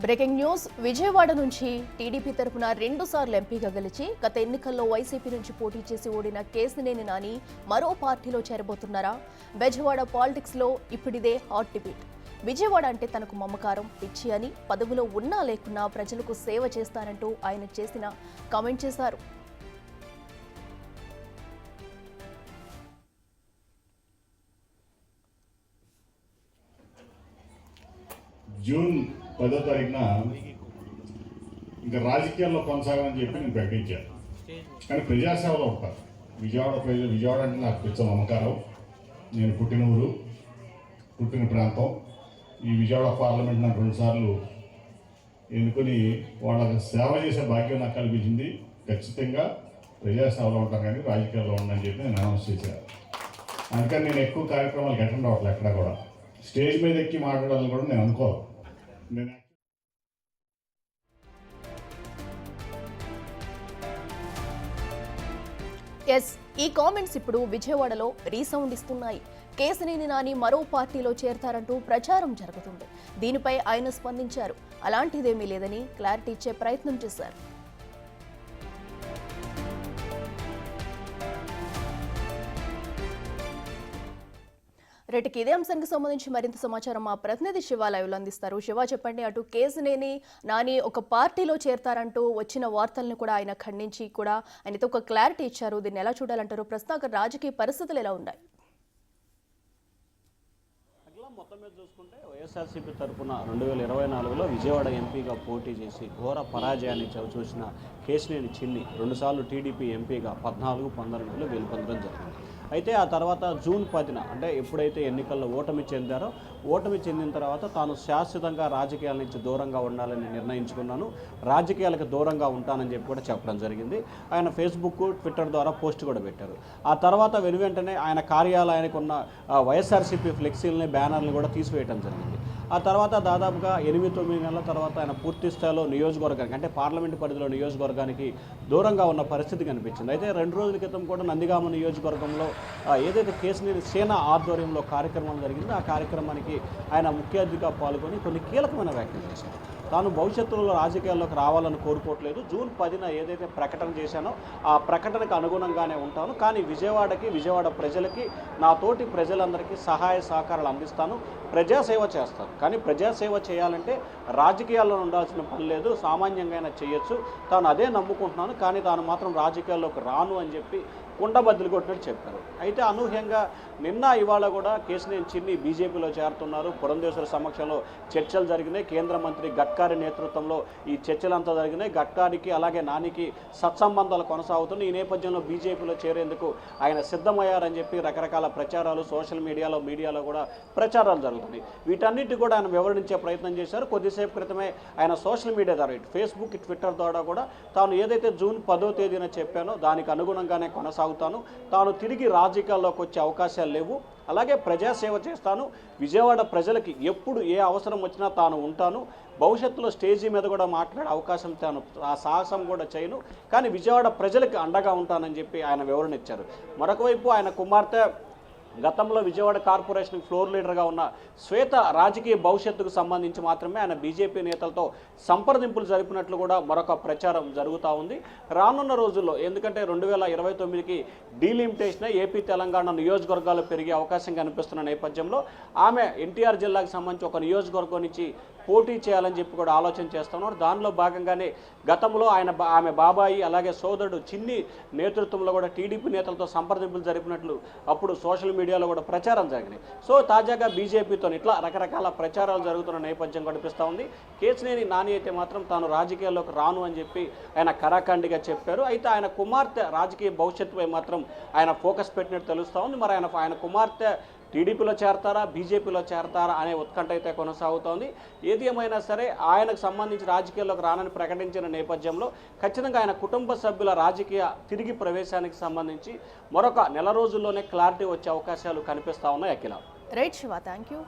Breaking news. Vijayawada నుంచి TDP తరపున 2 సార్లు ఎంపీగా గెలిచి గత ఎన్నికల్లో వైసీపీ నుంచి పోటీ చేసి ఓడిన కేశినేని నాని మరో పార్టీలో చేరబోతున్నారా? బెజవాడ పాలిటిక్స్ లో ఇప్పుడిదే హాట్ డిబేట్. విజయవాడ అంటే తనకు మమకారం, పిచ్చి అని, పదవిలో ఉన్నా లేకున్నా ప్రజలకు సేవ చేస్తానంటూ ఆయన చేసిన కామెంట్ చేశారు. జూన్ 10వ తారీఖున ఇంకా రాజకీయాల్లో కొనసాగాలని చెప్పి నేను ప్రకటించాను. కానీ ప్రజాసేవలో ఉంటాను. విజయవాడ అంటే నాకు పిచ్చ నమ్మకారం. నేను పుట్టిన ఊరు, పుట్టిన ప్రాంతం. ఈ విజయవాడ పార్లమెంట్ నాకు 2 సార్లు ఎన్నుకొని వాళ్ళకి సేవ చేసే భాగ్యం నాకు కల్పించింది. ఖచ్చితంగా ప్రజాసేవలో ఉంటాను కానీ రాజకీయాల్లో ఉండని చెప్పి నేను అనౌన్స్ చేశాను. అందుకని నేను ఎక్కువ కార్యక్రమాలకు అటెండ్ అవ్వట్లేదు. ఎక్కడ కూడా స్టేజ్ మీద ఎక్కి మాట్లాడాలని కూడా నేను అనుకోను. ఈ కామెంట్స్ ఇప్పుడు విజయవాడలో రీసౌండ్ ఇస్తున్నాయి. కేశినేని నాని మరో పార్టీలో చేరతారంటూ ప్రచారం జరుగుతుంది. దీనిపై ఆయన స్పందించారు. అలాంటిదేమీ లేదని క్లారిటీ ఇచ్చే ప్రయత్నం చేశారు. రేటుకి ఇదే అంశానికి సంబంధించి మరింత సమాచారం మా ప్రతినిధి శివ లైవ్లో అందిస్తారు. శివ, చెప్పండి. అటు కేశినేని నాని ఒక పార్టీలో చేరతారంటూ వచ్చిన వార్తలను కూడా ఆయన ఖండించి కూడా ఆయనతో ఒక క్లారిటీ ఇచ్చారు. దీన్ని ఎలా చూడాలంటారు? ప్రస్తుతం రాజకీయ పరిస్థితులు ఎలా ఉన్నాయి? మొత్తం మీద చూసుకుంటే వైఎస్ఆర్సీపీ తరఫున 2024లో విజయవాడ ఎంపీగా పోటీ చేసి ఘోర పరాజయాన్ని చవిచూసిన కేశినేని చిన్ని 2 సార్లు టీడీపీ ఎంపీగా 14-19లో గెలుపొందడం జరిగింది. అయితే ఆ తర్వాత జూన్ 10న అంటే ఎప్పుడైతే ఎన్నికల్లో ఓటమి చెందిన తర్వాత తాను శాశ్వతంగా రాజకీయాల నుంచి దూరంగా ఉండాలని నిర్ణయించుకున్నాను, రాజకీయాలకు దూరంగా ఉంటానని చెప్పి కూడా చెప్పడం జరిగింది. ఆయన ఫేస్బుక్, ట్విట్టర్ ద్వారా పోస్ట్ కూడా పెట్టారు. ఆ తర్వాత వెనువెంటనే ఆయన కార్యాలయానికి ఉన్న వైఎస్ఆర్సీపీ ఫ్లెక్సీలని, బ్యానర్లు కూడా తీసివేయడం జరిగింది. ఆ తర్వాత దాదాపుగా 8-9 నెలల తర్వాత ఆయన పూర్తి స్థాయిలో నియోజకవర్గానికి అంటే పార్లమెంటు పరిధిలో నియోజకవర్గానికి దూరంగా ఉన్న పరిస్థితి కనిపించింది. అయితే 2 రోజుల క్రితం కూడా నందిగామ నియోజకవర్గంలో ఏదైతే కేశినేని సేన ఆధ్వర్యంలో కార్యక్రమం జరిగిందో ఆ కార్యక్రమానికి ఆయన ముఖ్య అతిథిగా పాల్గొని కొన్ని కీలకమైన వ్యాఖ్యలు చేశారు. తాను భవిష్యత్తులో రాజకీయాల్లోకి రావాలని కోరుకోవట్లేదు. జూన్ 10న ఏదైతే ప్రకటన చేశానో ఆ ప్రకటనకు అనుగుణంగానే ఉంటాను. కానీ విజయవాడ ప్రజలకి, నా తోటి ప్రజలందరికీ సహాయ సహకారాలు అందిస్తాను, ప్రజాసేవ చేస్తాను. కానీ ప్రజాసేవ చేయాలంటే రాజకీయాల్లో ఉండాల్సిన పని లేదు, సామాన్యంగా చేయొచ్చు. తాను అదే నమ్ముకుంటున్నాను. కానీ తాను మాత్రం రాజకీయాల్లోకి రాను అని చెప్పి కుండ బద్దలు కొట్టినట్టు చెప్పారు. అయితే అనూహ్యంగా నిన్న ఇవాళ కూడా కేశినేని చిన్ని బీజేపీలో చేరుతున్నారు. పురంధేశ్వరి సమక్షంలో చర్చలు జరిగినాయి. కేంద్ర మంత్రి గడ్కరీ నేతృత్వంలో ఈ చర్చలంతా జరిగినాయి. గడ్కరీకి అలాగే నానికి సత్సంబంధాలు కొనసాగుతున్నాయి. ఈ నేపథ్యంలో బీజేపీలో చేరేందుకు ఆయన సిద్ధమయ్యారని చెప్పి రకరకాల ప్రచారాలు సోషల్ మీడియాలో కూడా ప్రచారాలు జరుగుతున్నాయి. వీటన్నిటి కూడా ఆయన వివరించే ప్రయత్నం చేశారు. కొద్దిసేపు క్రితమే ఆయన సోషల్ మీడియా ద్వారా ఫేస్బుక్, ట్విట్టర్ ద్వారా కూడా తాను ఏదైతే జూన్ 10వ తేదీన చెప్పానో దానికి అనుగుణంగానే కొనసాగుతాను, తాను తిరిగి రాజకీయాల్లోకి వచ్చే అవకాశాలు లేవు, అలాగే ప్రజాసేవ చేస్తాను, విజయవాడ ప్రజలకి ఎప్పుడు ఏ అవసరం వచ్చినా తాను ఉంటాను, భవిష్యత్తులో స్టేజీ మీద కూడా మాట్లాడే అవకాశం తాను ఆ సాహసం కూడా చేయను, కానీ విజయవాడ ప్రజలకి అండగా ఉంటానని చెప్పి ఆయన వివరణ ఇచ్చారు. మరొక వైపు ఆయన కుమార్తె గతంలో విజయవాడ కార్పొరేషన్ ఫ్లోర్ లీడర్గా ఉన్న శ్వేత రాజకీయ భవిష్యత్తుకు సంబంధించి మాత్రమే ఆయన బీజేపీ నేతలతో సంప్రదింపులు జరిపినట్లు కూడా మరొక ప్రచారం జరుగుతూ ఉంది. రానున్న రోజుల్లో ఎందుకంటే 2029కి డీలిమిటేషన్ ఏపీ తెలంగాణ నియోజకవర్గాలు పెరిగే అవకాశం కనిపిస్తున్న నేపథ్యంలో ఆమె ఎన్టీఆర్ జిల్లాకు సంబంధించి ఒక నియోజకవర్గం నుంచి పోటీ చేయాలని చెప్పి కూడా ఆలోచన చేస్తున్నారు. దానిలో భాగంగానే గతంలో ఆమె బాబాయి అలాగే సోదరుడు చిన్ని నేతృత్వంలో కూడా టీడీపీ నేతలతో సంప్రదింపులు జరిపినట్లు అప్పుడు సోషల్ మీడియాలో కూడా ప్రచారం జరిగినాయి. సో తాజాగా బీజేపీతో ఇట్లా రకరకాల ప్రచారాలు జరుగుతున్న నేపథ్యం కనిపిస్తూ ఉంది. కేశినేని నాని అయితే మాత్రం తాను రాజకీయాల్లోకి రాను అని చెప్పి ఆయన కరాఖండిగా చెప్పారు. అయితే ఆయన కుమార్తె రాజకీయ భవిష్యత్తుపై మాత్రం ఆయన ఫోకస్ పెట్టినట్టు తెలుస్తూ ఉంది. మరి ఆయన కుమార్తె టీడీపీలో చేరతారా, బీజేపీలో చేరతారా అనే ఉత్కంఠ అయితే కొనసాగుతోంది. ఏది ఏమైనా సరే ఆయనకు సంబంధించి రాజకీయాల్లోకి రానని ప్రకటించిన నేపథ్యంలో ఖచ్చితంగా ఆయన కుటుంబ సభ్యుల రాజకీయ తిరిగి ప్రవేశానికి సంబంధించి మరొక నెల రోజుల్లోనే క్లారిటీ వచ్చే అవకాశాలు కనిపిస్తూ ఉన్నాయి. Akhila. Right Shiva, thank you.